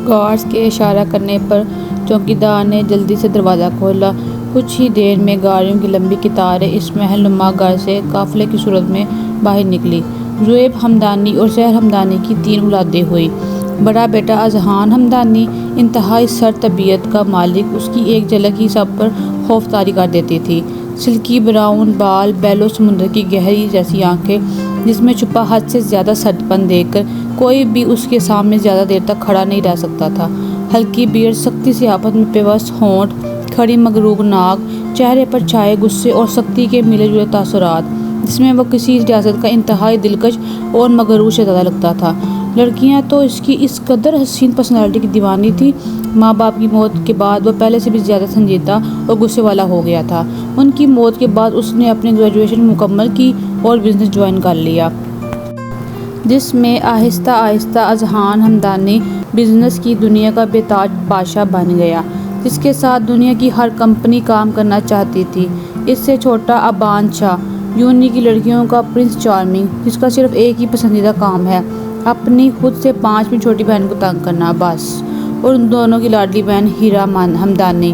Guards کے اشارہ کرنے پر چوکیدار نے جلدی سے دروازہ کھولا۔ کچھ ہی دیر میں گاڑیوں کی لمبی قطاریں اس محل نما گھر سے قافلے کی صورت میں باہر نکلی۔ زویب حمدانی اور سحر حمدانی کی 3 اولادیں ہوئیں۔ بڑا بیٹا اذہان حمدانی انتہائی سرد طبیعت کا مالک، اس کی ایک جھلک ہی سب پر خوف طاری کر دیتی تھی۔ سلکی براؤن بال، بیلو سمندر کی گہری جیسی آنکھیں جس میں چھپا حد سے زیادہ سرد پن دیکھ کر کوئی بھی اس کے سامنے زیادہ دیر تک کھڑا نہیں رہ سکتا تھا۔ ہلکی بیئرڈ، سختی سے آپس میں پیوست ہونٹ، کھڑی مغروق ناک، چہرے پر چھائے غصے اور سختی کے ملے جلے تاثرات، جس میں وہ کسی ریاست کا انتہائی دلکش اور مغرور شہزادہ لگتا تھا۔ لڑکیاں تو اس کی اس قدر حسین پرسنالٹی کی دیوانی تھیں۔ ماں باپ کی موت کے بعد وہ پہلے سے بھی زیادہ سنجیدہ اور غصے والا ہو گیا تھا۔ ان کی موت کے بعد اس نے اپنی گریجویشن مکمل کی اور بزنس جوائن کر لیا، جس میں آہستہ آہستہ اذہان حمدانی بزنس کی دنیا کا بے تاج بادشاہ بن گیا، جس کے ساتھ دنیا کی ہر کمپنی کام کرنا چاہتی تھی۔ اس سے چھوٹا ابان شاہ، یونی کی لڑکیوں کا پرنس چارمنگ، جس کا صرف ایک ہی پسندیدہ کام ہے، اپنی خود سے 5ویں چھوٹی بہن کو تنگ کرنا، بس۔ اور ان دونوں کی لاڈلی بہن ہیرا حمدانی،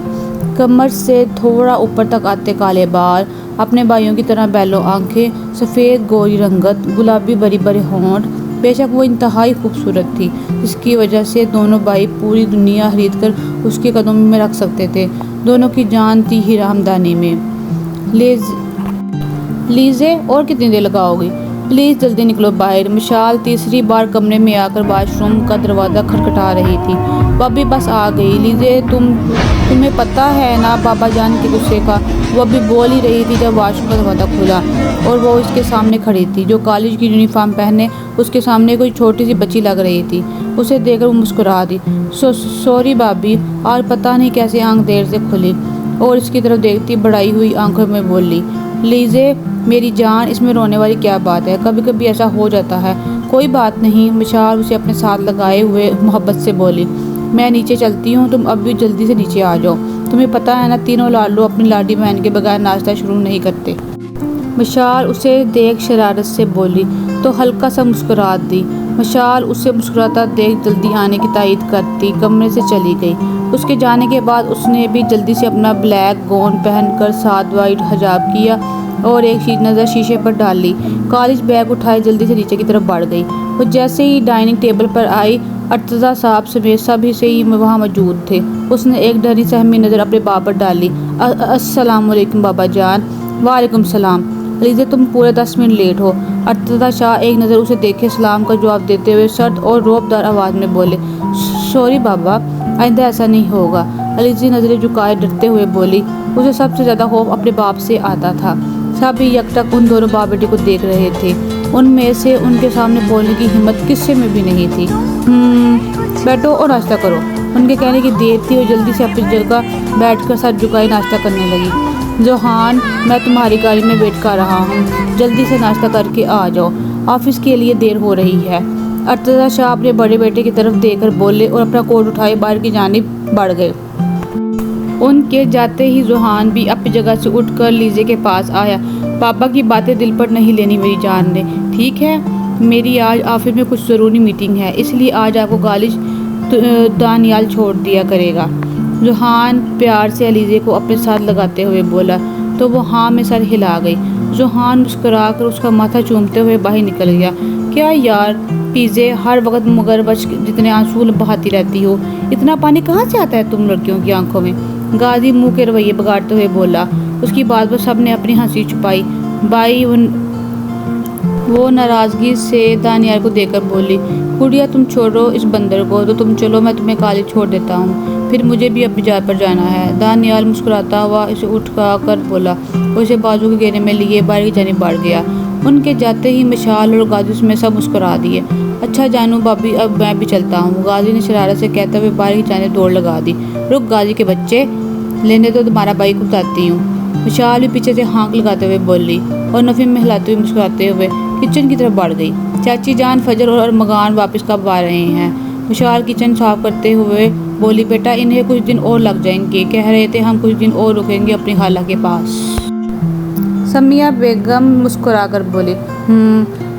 کمر سے تھوڑا اوپر تک آتے کالے بال، اپنے بھائیوں کی طرح بیلو آنکھیں، سفید گوری رنگت، گلابی بڑے بڑے ہونٹ۔ بے شک وہ انتہائی خوبصورت تھی، جس کی وجہ سے دونوں بھائی پوری دنیا خرید کر اس کے قدموں میں رکھ سکتے تھے۔ دونوں کی جان تھی ہیرا حمدانی میں۔ لیزے، اور کتنی دیر لگاؤ گی؟ پلیز جلدی نکلو باہر۔ مشال تیسری بار کمرے میں آ کر واش روم کا دروازہ کھٹکھٹا رہی تھی۔ بابی بس آ گئی۔ لیزے، تمہیں پتہ ہے نا بابا جان کے غصے کا۔ وہ ابھی بول ہی رہی تھی جب واش روم کا دروازہ کھلا اور وہ اس کے سامنے کھڑی تھی، جو کالج کی یونیفارم پہنے اس کے سامنے کوئی چھوٹی سی بچی لگ رہی تھی۔ اسے دیکھ کر وہ مسکرا دی۔ سوری بابی، آج پتہ نہیں کیسے آنکھ دیر سے کھلی، اور اس کی طرف دیکھتی بڑھائی ہوئی آنکھوں میں بولی۔ لیزے میری جان، اس میں رونے والی کیا بات ہے؟ کبھی کبھی ایسا ہو جاتا ہے، کوئی بات نہیں۔ مشال اسے اپنے ساتھ لگائے ہوئے محبت سے بولی۔ میں نیچے چلتی ہوں، تم اب بھی جلدی سے نیچے آ جاؤ۔ تمہیں پتہ ہے نا تینوں لاڈلو اپنی لاڈلی بہن کے بغیر ناشتہ شروع نہیں کرتے۔ مشال اسے دیکھ شرارت سے بولی تو ہلکا سا مسکرا دی۔ مشال اسے مسکراتا دیکھ جلدی آنے کی تائید کرتی کمرے سے چلی گئی۔ اس کے جانے کے بعد اس نے بھی جلدی سے اپنا بلیک گاؤن پہن کر ساتھ وائٹ حجاب کیا اور ایک نظر شیشے پر ڈال لی۔ کالج بیگ اٹھائے جلدی سے نیچے کی طرف بڑھ گئی۔ وہ جیسے ہی ڈائننگ ٹیبل پر آئی، ارتضیٰ صاحب سمیت سبھی سے ہی وہاں موجود تھے۔ اس نے ایک ڈری سہمی نظر اپنے باپ پر ڈالی۔ السلام علیکم بابا جان۔ وعلیکم السلام۔ لیزے تم پورے 10 منٹ لیٹ ہو۔ ارتضیٰ شاہ ایک نظر اسے دیکھے سلام کا جواب دیتے ہوئے سرد اور رعب آواز میں بولے۔ سوری بابا، آئندہ ایسا نہیں ہوگا۔ لیزے نظریں جھکائے ڈرتے ہوئے بولی۔ اسے سب سے زیادہ خوف اپنے باپ سے آتا تھا۔ سب یکٹک ان دونوں باپ بیٹے کو دیکھ رہے تھے۔ ان میں سے ان کے سامنے بولنے کی ہمت کسی میں بھی نہیں تھی۔ بیٹھو اور ناشتہ کرو۔ ان کے کہنے کی دیر تھی اور جلدی سے اپنی جگہ بیٹھ کر سر جھکائے ناشتہ کرنے لگی۔ جوہان، میں تمہاری گاڑی میں ویٹ کر رہا ہوں، جلدی سے ناشتہ کر کے آ جاؤ، آفس کے لیے دیر ہو رہی ہے۔ ارتضیٰ شاہ اپنے بڑے بیٹے کی طرف دیکھ کر بولے اور اپنا کوٹ اٹھائے باہر کی جانب بڑھ گئے۔ ان کے جاتے ہی جوہان بھی اپنی جگہ سے اٹھ کر لیزے کے پاس آیا۔ پاپا کی باتیں دل پر نہیں لینی میری جان نے، ٹھیک ہے؟ میری آج آفس میں کچھ ضروری میٹنگ ہے، اس لیے آج آپ کو کالج دانیال چھوڑ دیا کرے گا۔ جوہان پیار سے لیزے کو اپنے ساتھ لگاتے ہوئے بولا تو وہ ہاں میں سر ہلا گئی۔ جوہان مسکرا کر اس کا ماتھا چومتے ہوئے باہر نکل گیا۔ کیا یار پیزے، ہر وقت مگربچ جتنے آنسو بہاتی رہتی ہو، اتنا پانی کہاں سے آتا ہے تم لڑکیوں کی آنکھوں میں؟ غازی منہ کے رویے بگاڑتے ہوئے بولا۔ اس کی بات پر سب نے اپنی ہنسی چھپائی۔ بائی وہ ناراضگی سے دانیال کو دیکھ کر بولی، گڑیا تم چھوڑو اس بندر کو، تو تم چلو میں تمہیں کالج چھوڑ دیتا ہوں، پھر مجھے بھی اپنی جگہ پر جانا ہے۔ دانیال مسکراتا ہوا اسے اٹھا کر بولا اور اسے بازو کے گھیرے میں لیے باہر کی جانب بڑھ گیا۔ ان کے جاتے ہی مشال اور غازی میں سب مسکرا دیے۔ اچھا جانو بابی، اب میں بھی چلتا ہوں، غازی نے شرارت سے کہتے ہوئے باہر کی جانب دوڑ لگا دی۔ رک غازی کے بچے، لینے تو تمہارا بھائی کو بتاتی ہوں۔ مشال بھی پیچھے سے ہانک لگاتے ہوئے بولی اور نفی میں ہلاتے ہوئے مسکراتے ہوئے کچن کی طرف بڑھ گئی۔ چاچی جان، فجر اور ارمغان واپس کب آ رہے ہیں؟ مشال کچن صاف کرتے ہوئے بولی۔ بیٹا انہیں کچھ دن اور لگ جائیں گے، کہہ رہے تھے ہم کچھ دن اور رکیں گے اپنی خالہ کے پاس۔ سمیہ بیگم مسکرا کر بولی۔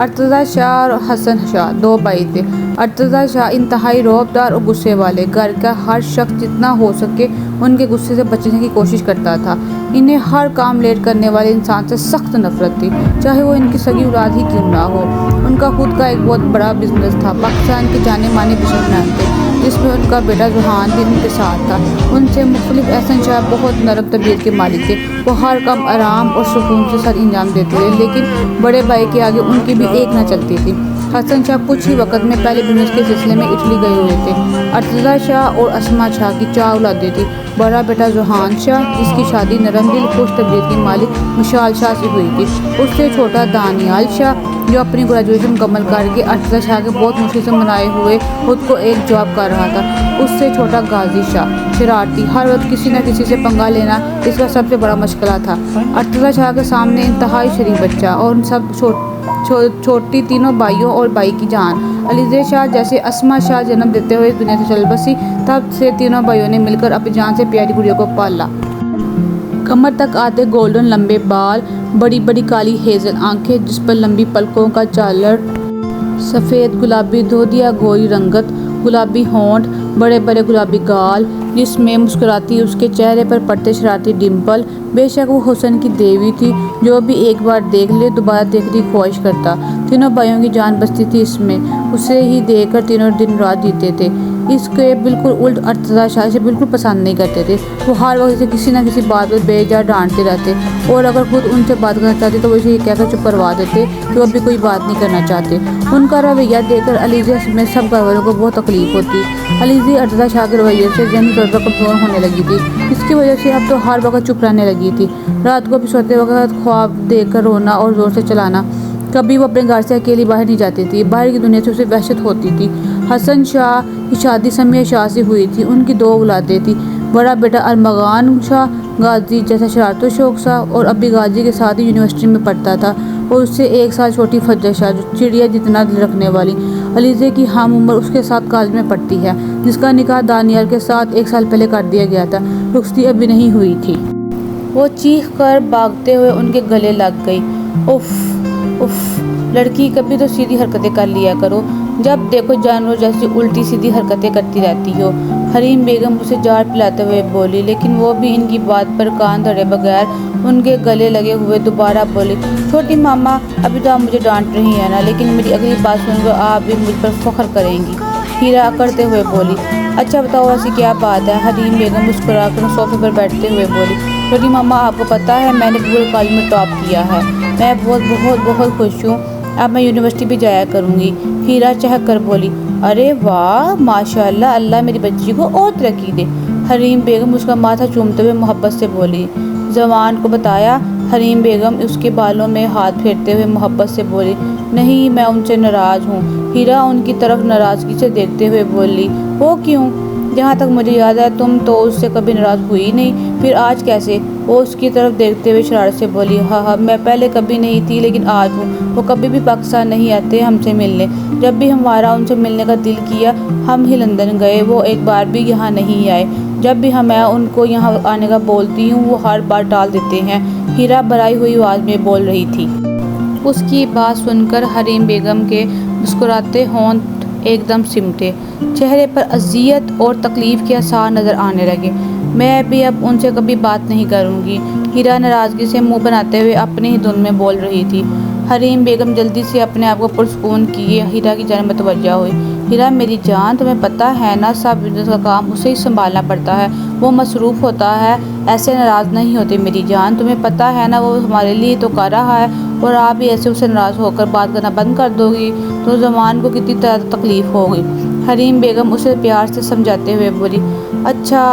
ارتضیٰ شاہ اور حسن شاہ 2 بھائی تھے۔ ارتضیٰ شاہ انتہائی رعبدار اور غصے والے، گھر کا ہر شخص جتنا ہو سکے ان کے غصے سے بچنے کی کوشش کرتا تھا۔ انہیں ہر کام لیٹ کرنے والے انسان سے سخت نفرت تھی، چاہے وہ ان کی سگی اولاد ہی کیوں نہ ہو۔ ان کا خود کا ایک بہت بڑا بزنس تھا، پاکستان کے جانے مانے بزنس مین تھے، جس میں ان کا بیٹا ذوحان بھی ان کے ساتھ تھا۔ ان سے مختلف احسن شاہ بہت نرم طبیعت کے مالک تھے، وہ ہر کام آرام اور سکون کے ساتھ انجام دیتے تھے، لیکن بڑے بھائی کے آگے ان کی بھی ایک نہ چلتی تھی۔ حسن شاہ کچھ ہی وقت میں پہلے بزنس کے سلسلے میں اٹلی گئے ہوئے تھے۔ ارتضیٰ شاہ اور اسما شاہ کی 4 اولادیں تھیں۔ بڑا بیٹا ذوحان شاہ، جس کی شادی نرم دل خوش طبیعت کی مالک مشال شاہ سے ہوئی تھی، اس سے چھوٹا دانیال شاہ، جو اپنی گریجویشن مکمل کر کے ارتضیٰ شاہ کے بہت مشکل سے منائے ہوئے خود کو ایک جاب کر رہا تھا، اس سے چھوٹا غازی شاہ، شرارتی، ہر وقت کسی نہ کسی سے پنگا لینا اس کا سب سے بڑا مشغلہ تھا۔ ارتضیٰ شاہ کے سامنے انتہائی شریف بچہ اور ان سب چھوٹی تینوں بھائیوں اور بھائی کی جان علیزے شاہ جیسے اسما شاہ جنم دیتے ہوئے دنیا سے چل بسی، تب سے تینوں بھائیوں نے مل کر اپنی جان سے پیاری گڑیوں کو پالا۔ کمر تک آتے گولڈن لمبے بال، بڑی بڑی کالی ہیزل آنکھیں جس پر لمبی پلکوں کا جالر، سفید گلابی دودھیا گوری رنگت، گلابی ہونٹ، بڑے بڑے گلابی گال جس میں مسکراتی اس کے چہرے پر پڑتے شرارتی ڈمپل۔ بے شک وہ حسن کی دیوی تھی، جو بھی ایک بار دیکھ لے دوبارہ دیکھنے کی خواہش کرتا۔ تینوں بھائیوں کی جان بستی تھی اس میں، اسے ہی دیکھ کر تینوں دن رات جیتے تھے۔ اس کے بالکل الٹ ارتضیٰ شاہ اسے بالکل پسند نہیں کرتے تھے، وہ ہر وقت اسے کسی نہ کسی بات پر بے جا ڈانٹتے رہتے، اور اگر خود ان سے بات کرنا چاہتے تو وہ اسے یہ کہہ کر چپ کروا دیتے کہ وہ ابھی کوئی بات نہیں کرنا چاہتے۔ ان کا رویہ دیکھ کر علیزے میں سب گھر والوں کو بہت تکلیف ہوتی۔ علیزے ارتضیٰ شاہ کے رویے سے ذہنی طور پر کمزور ہونے لگی تھی، اس کی وجہ سے اب تو ہر وقت چپ رہنے لگی تھی، رات کو بھی سوتے وقت خواب دیکھ کر رونا اور زور سے چلانا۔ کبھی وہ اپنے گھر سے اکیلی باہر نہیں جاتی تھی، باہر کی دنیا سے اسے وحشت ہوتی تھی۔ حسن شاہ کی شادی سمیہ شاہ سے ہوئی تھی، ان کی 2 اولادیں تھیں۔ بڑا بیٹا ارمغان شاہ غازی جیسا شرارت و شوق سا، اور ابھی غازی کے ساتھ ہی یونیورسٹی میں پڑھتا تھا، اور اس سے 1 سال چھوٹی فجر شاہ، جو چڑیا جتنا دل رکھنے والی، علیزے کی ہم عمر، اس کے ساتھ کالج میں پڑھتی ہے، جس کا نکاح دانیال کے ساتھ 1 سال پہلے کر دیا گیا تھا، رخصتی ابھی نہیں ہوئی تھی۔ وہ چیخ کر بھاگتے ہوئے ان کے گلے لگ گئی۔ اف اف، لڑکی کبھی تو سیدھی حرکتیں کر لیا کرو، جب دیکھو جانور جیسی الٹی سیدھی حرکتیں کرتی رہتی ہو، حریم بیگم اسے جاڑ پلاتے ہوئے بولی، لیکن وہ بھی ان کی بات پر کان دھرے بغیر ان کے گلے لگے ہوئے دوبارہ بولی، چھوٹی ماما ابھی تو آپ مجھے ڈانٹ رہی ہیں نا، لیکن میری اگلی بات سن کر آپ بھی مجھ پر فخر کریں گی، ہیرا اکڑتے ہوئے بولی۔ اچھا بتاؤ ایسی کیا بات ہے؟ حریم بیگم مسکرا کر صوفے پر بیٹھتے ہوئے بولی، چھوٹی ماما آپ کو پتہ ہے میں نے پورے کالج میں ٹاپ کیا ہے، میں بہت بہت بہت خوش ہوں، اب میں یونیورسٹی بھی جایا کروں گی۔ ہیرا چہک کر بولی، ارے واہ ماشاءاللہ، اللہ میری بچی کو اور ترقی دے۔ حریم بیگم اس کا ماتھا چومتے ہوئے محبت سے بولی۔ ذوحان کو بتایا؟ حریم بیگم اس کے بالوں میں ہاتھ پھیرتے ہوئے محبت سے بولی، نہیں میں ان سے ناراض ہوں۔ ہیرا ان کی طرف ناراضگی سے دیکھتے ہوئے بولی، وہ کیوں؟ جہاں تک مجھے یاد ہے تم تو اس سے کبھی ناراض ہوئی نہیں، پھر آج کیسے؟ وہ اس کی طرف دیکھتے ہوئے شرارت سے بولی، ہاں میں پہلے کبھی نہیں تھی لیکن آج ہوں، وہ کبھی بھی پاکستان نہیں آتے ہم سے ملنے، جب بھی ہمارا ان سے ملنے کا دل کیا ہم ہی لندن گئے، وہ ایک بار بھی یہاں نہیں آئے، جب بھی میں ان کو یہاں آنے کا بولتی ہوں وہ ہر بار ٹال دیتے ہیں۔ ہیرا بھرائی ہوئی آواز میں بول رہی تھی۔ اس کی بات سن کر حریم بیگم کے مسکراتے ہونٹ ایک دم سمٹے، چہرے پر اذیت اور تکلیف کے آثار نظر آنے لگے۔ میں بھی اب ان سے کبھی بات نہیں کروں گی، ہیرا ناراضگی سے منہ بناتے ہوئے اپنی ہی دھن میں بول رہی تھی۔ حریم بیگم جلدی سے اپنے آپ کو پرسکون کیے ہیرا کی جانب متوجہ ہوئی۔ ہیرا میری جان، تمہیں پتہ ہے نا سب بزنس کا کام اسے ہی سنبھالنا پڑتا ہے، وہ مصروف ہوتا ہے، ایسے ناراض نہیں ہوتے میری جان، تمہیں پتہ ہے نا وہ ہمارے لیے تو کر رہا ہے، اور آپ بھی ایسے اسے ناراض ہو کر بات کرنا بند کر دو گی تو ذوحان کو کتنی تکلیف ہوگی۔ حریم بیگم اسے پیار سے سمجھاتے ہوئے بولی، اچھا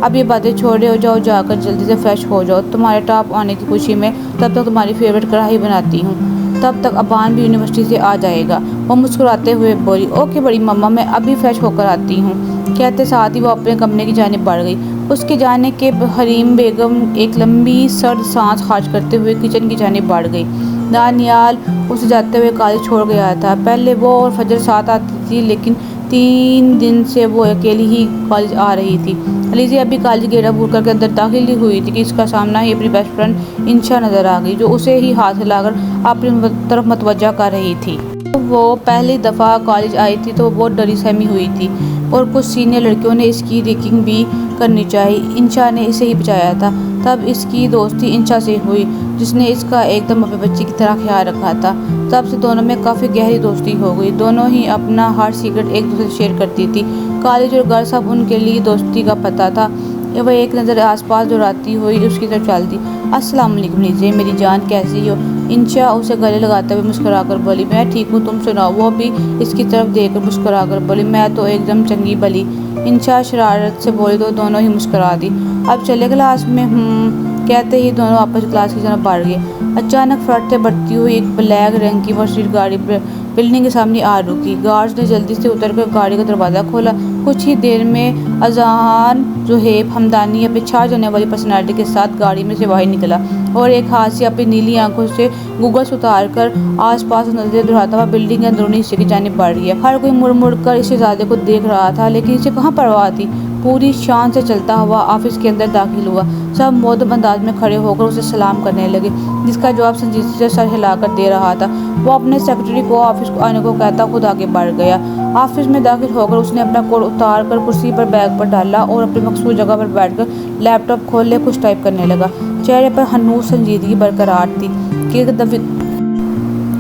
اب یہ باتیں چھوڑے ہو جاؤ، جا کر جلدی سے فریش ہو جاؤ، تمہارے ٹاپ آنے کی خوشی میں تب تک تمہاری فیوریٹ کڑھائی بناتی ہوں، تب تک ابان بھی یونیورسٹی سے آ جائے گا۔ وہ مسکراتے ہوئے بولی، اوکے بڑی مما میں ابھی فریش ہو کر آتی ہوں، کہتے ساتھ ہی وہ اپنے کمرے کی جانب بڑھ گئی۔ اس کے جانے کے حریم بیگم ایک لمبی سرد سانس خارج کرتے ہوئے کچن کی جانب بڑھ گئی۔ دانیال اسے جاتے ہوئے کالج چھوڑ گیا تھا، پہلے وہ اور فجر ساتھ آتی تھی لیکن 3 دن سے وہ اکیلی ہی کالج آ رہی تھی۔ علیزہ ابھی کالج گیٹ عبور کر کے اندر داخل ہی ہوئی تھی کہ اس کا سامنا ہی اپنی بیسٹ فرینڈ انشا نظر آ گئی، جو اسے ہی ہاتھ ہلا کر اپنی طرف متوجہ کر رہی تھی۔ وہ پہلی دفعہ کالج آئی تھی تو وہ بہت ڈری سہمی ہوئی تھی اور کچھ سینئر لڑکیوں نے اس کی ریگنگ بھی کرنی چاہی۔ انشا نے اسے ہی بچایا تھا۔ تب اس کی دوستی انشا سے ہوئی، جس نے اس کا ایک دم اپنے بچے کی طرح خیال رکھا تھا۔ تب سے دونوں میں کافی گہری دوستی ہو گئی۔ دونوں ہی اپنا ہر سیکرٹ ایک دوسرے سے شیئر کرتی تھی۔ کالج اور گھر سب ان کے لیے دوستی کا پتہ تھا۔ وہ ایک نظر آس پاس دوڑاتی ہوئی اس کی طرف چلتی۔ السلام علیکم علیزہ، میری جان کیسی ہو؟ انشا اسے گلے لگاتے ہوئے مسکرا کر بولی۔ میں ٹھیک ہوں، تم سناؤ؟ وہ بھی اس کی طرف دیکھ کر مسکرا کر بولی۔ میں تو ایک دم چنگی بھلی۔ انشا شرارت سے بولی تو دونوں ہی مسکرا دی۔ اب چلے کلاس میں؟ کہتے ہی دونوں آپس کلاس کی جانب بڑھ گئے۔ اچانک فرٹ سے بڑھتی ہوئی ایک بلیک رنگ کی مرسیڈیز گاڑی بلڈنگ کے سامنے آ رکی۔ گارڈز نے جلدی سے اتر کر گاڑی کا دروازہ کھولا۔ کچھ ہی دیر میں اذہان زہیب حمدانی اپنی چھا جانے والی پرسنالٹی کے ساتھ گاڑی میں سے باہر نکلا اور ایک ہاتھ سے اپنی نیلی آنکھوں سے گوگلز اتار کر آس پاس نظریں دہراتا ہوا بلڈنگ کے اندرونی حصے کی جانب بڑھ گیا۔ ہر کوئی مڑ مڑ کر اس شہزادے کو دیکھ رہا تھا، لیکن اسے کہاں پرواہ تھی۔ پوری شان سے چلتا ہوا آفس کے اندر داخل ہوا۔ سب مودب انداز میں کھڑے ہو کر اسے سلام کرنے لگے، جس کا جواب سنجیدگی سے سر ہلا کر دے رہا تھا۔ وہ اپنے سیکرٹری کو آفس کو آنے کو کہتا خود آگے بڑھ گیا۔ آفس میں داخل ہو کر اس نے اپنا کوٹ اتار کر کرسی پر بیگ پر ڈالا اور اپنی مخصوص جگہ پر بیٹھ کر لیپ ٹاپ کھولے کچھ ٹائپ کرنے لگا۔ چہرے پر ہنوز سنجیدگی برقرار تھی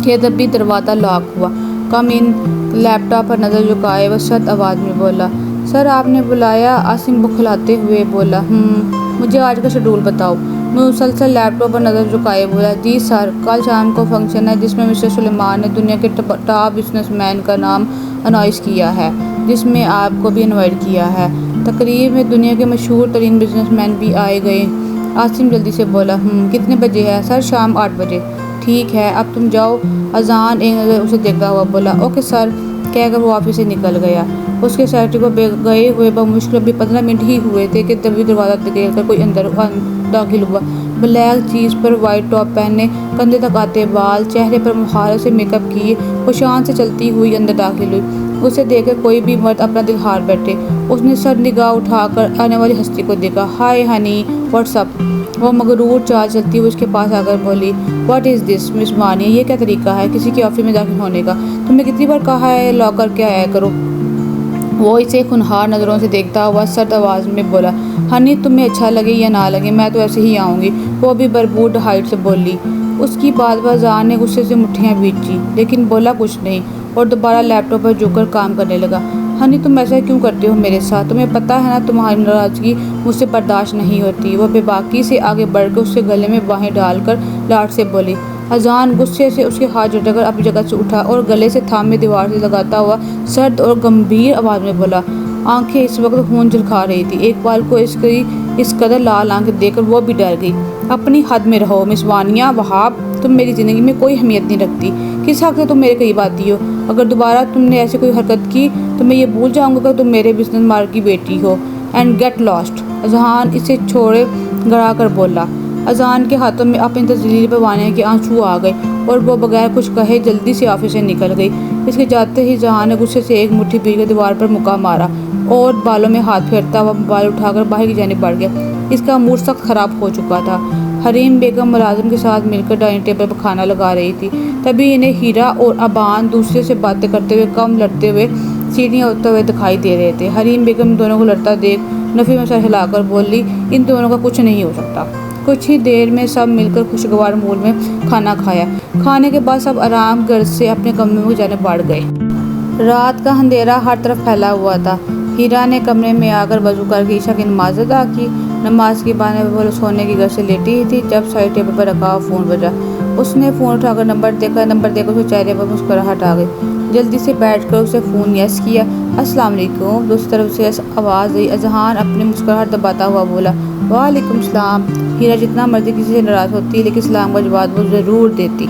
کہ تبھی دروازہ لاک ہوا۔ کم ان، لیپ ٹاپ پر نظر جھکائے وہ سرد آواز میں بولا۔ سر آپ نے بلایا؟ عاصم بکھلاتے ہوئے بولا۔ مجھے آج کا شیڈول بتاؤ۔ مسلسل لیپ ٹاپ پر نظر جھکائے بولا۔ جی سر، کل شام کو فنکشن ہے جس میں مسٹر سلیمان نے دنیا کے ٹاپ بزنس مین کا نام اناؤنس کیا ہے، جس میں آپ کو بھی انوائٹ کیا ہے۔ تقریب میں دنیا کے مشہور ترین بزنس مین بھی آئے گئے۔ عاصم جلدی سے بولا۔ کتنے بجے ہے؟ سر شام 8 بجے۔ ٹھیک ہے، اب تم جاؤ۔ اذہان ایک نظر اسے دیکھتا ہوا بولا۔ اوکے سر، کہہ کر وہ آفس سے نکل گیا۔ اس کے سیکرٹری کو گئے ہوئے بمشکل ابھی 15 منٹ ہی ہوئے تھے کہ تبھی دروازہ دھکیل کر کوئی اندر داخل ہوا۔ بلیک جینس پر وائٹ ٹاپ پہنے، کندھے تک آتے بال، چہرے پر مہارت سے میک اپ کیے، وہ شان سے چلتی ہوئی اندر داخل ہوئی۔ اسے دیکھ کر کوئی بھی مرد اپنا دل ہار بیٹھے۔ اس نے سر نگاہ اٹھا کر آنے والی ہستی کو دیکھا۔ ہائے ہنی، واٹس اپ؟ وہ مغرور چال چلتی ہوئی اس کے پاس آ کر بولی۔ واٹ از دس مس مانیہ، یہ کیا طریقہ ہے کسی کے آفس میں داخل ہونے کا؟ تم نے کتنی بار کہا ہے لاک کر کے آیا کرو؟ وہ اسے خونخوار نظروں سے دیکھتا ہوا سرد آواز میں بولا۔ ہنی، تمہیں اچھا لگے یا نہ لگے میں تو ایسے ہی آؤں گی، وہ بھی بربوڈ ہائٹ سے بولی۔ اس کی بات پر اذہان نے غصے سے مٹھیاں بھینچی، لیکن بولا کچھ نہیں اور دوبارہ لیپ ٹاپ پر جھک کر کام کرنے لگا۔ ہنی، تم ایسا کیوں کرتے ہو میرے ساتھ؟ تمہیں پتہ ہے نا تمہاری ناراضگی مجھ سے برداشت نہیں ہوتی۔ وہ بے باکی سے آگے بڑھ کر اس کے گلے میں باہیں ڈال کر لاڈ سے بولی۔ اذہان غصے سے اس کے ہاتھ جھٹک کر اپنی جگہ سے اٹھا اور گلے سے تھامے دیوار سے لگاتا ہوا سرد اور گمبھیر آواز میں بولا۔ آنکھیں اس وقت خون جھلکا رہی تھی۔ ایک پال کو اس کی اس قدر لال آنکھیں دیکھ کر وہ بھی ڈر گئی۔ اپنی حد میں رہو مس وانیہ وہاب، تم میری زندگی میں کوئی اہمیت نہیں رکھتی۔ کس حق سے تم میرے قریب آتی ہو؟ اگر دوبارہ تم نے ایسی کوئی حرکت کی تو میں یہ بھول جاؤں گا کہ تم میرے بزنس مارک کی بیٹی ہو۔ And get lost. اذہان اسے چھوڑے گڑا کر بولا۔ اذہان کے ہاتھوں میں اپنی تذلیل پر وانیہ کے آنسو آ گئے اور وہ بغیر کچھ کہے جلدی سے آفس سے نکل گئی۔ اس کے جاتے ہی اذہان نے غصے سے ایک مٹھی بھیج کر دیوار پر مکہ مارا اور بالوں میں ہاتھ پھیرتا ہوا موبائل اٹھا کر باہر کی جانب بڑھ گیا۔ اس کا موڈ سخت خراب ہو چکا تھا۔ حریم بیگم ملازم کے ساتھ مل کر ڈائننگ ٹیبل پر کھانا لگا رہی تھی، تبھی انہیں ہیرا اور ابان دوسرے سے باتیں کرتے ہوئے کم لڑتے ہوئے سیڑھیاں اترتے ہوئے دکھائی دے رہے تھے۔ حریم بیگم دونوں کو لڑتا دیکھ نفی میں سر ہلا کر بولی، ان دونوں کا کچھ نہیں ہو سکتا۔ کچھ ہی دیر میں سب مل کر خوشگوار مول میں کھانا کھایا۔ کھانے کے بعد سب آرام گرج سے اپنے کمروں کی جانب بڑھ گئے۔ رات کا اندھیرا ہر طرف پھیلا ہوا تھا۔ ہیرا نے کمرے میں آ کر وضو کر کے عشاء کی نماز ادا کی۔ نماز کے بعد وہ سونے کی گرج سے لیٹی ہی تھی جب سائڈ ٹیبل پر رکھا ہوا فون بجا۔ اس نے فون اٹھا کر نمبر دیکھا۔ نمبر دیکھ کر اس کے چہرے پر مسکراہٹ آ گئی۔ جلدی سے بیٹھ کر اسے فون یس کیا۔ السلام علیکم، دوسری طرف سے آواز آئی۔ اذہان اپنی مسکراہٹ دباتا ہوا بولا۔ وعلیکم السلام۔ ہیرا جتنا مرضی کسی سے ناراض ہوتی لیکن سلام کا جواب وہ ضرور دیتی۔